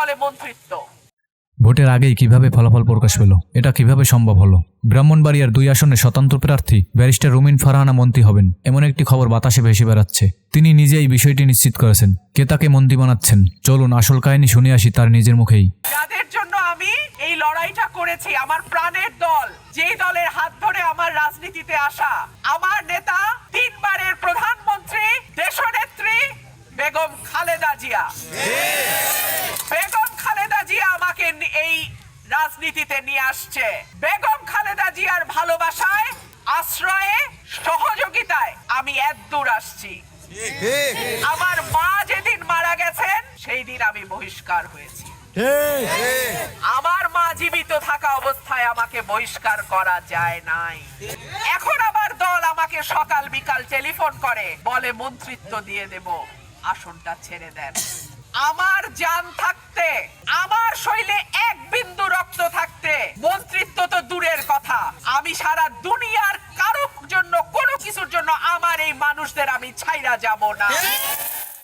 বলে মন্ত্রিত্ব। ভোটের আগেই কিভাবে ফলাফল প্রকাশ পেল, এটা কিভাবে সম্ভব হলো? ব্রাহ্মণবাড়িয়ার 2 আসনে স্বতন্ত্র প্রার্থী ব্যারিস্টার রুমিন ফারহানা মন্ত্রী হবেন, এমন একটি খবর বাতাসে ভেসে বেড়াচ্ছে। তিনি নিজে এই বিষয়টি নিশ্চিত করেছেন। কে তাকে মন্ত্রী বানাচ্ছেন, চলুন আসল কাহিনী শুনে আসি তার নিজের মুখেই। যাদের জন্য আমি এই লড়াইটা করেছি, আমার প্রাণের দল, যেই দলের হাত ধরে আমার রাজনীতিতে আসা, আমার নেতা 3 বারের প্রধানমন্ত্রী দেশনেত্রী বেগম খালেদা জিয়া। বেগম খালেদা জিয়া আমাকে এই রাজনীতিতে নিয়ে আসছে। বেগম খালেদা জিয়ার ভালোবাসায়, আশ্রয়ে, সহযোগিতায় আমি এতদূর আসছি। আমার মা যেদিন মারা গেছেন সেই দিন আমি বহিষ্কার হয়েছি। আমার মা জীবিত থাকা অবস্থায় আমাকে বহিষ্কার করা যায় নাই। এখন আমার দল আমাকে সকাল বিকাল টেলিফোন করে, বলে মন্ত্রিত্ব দিয়ে দেব, আসনটা ছেড়ে দেন। আমার জান থাকতে, আমার শরীরে 1 বিন্দু রক্ত থাকতে মন্ত্রিত্ব তো দূরের কথা, আমি সারা দুনিয়ার কারোর জন্য, কোনো কিছুর জন্য আমার এই মানুষদের আমি ছাইরা যাব না।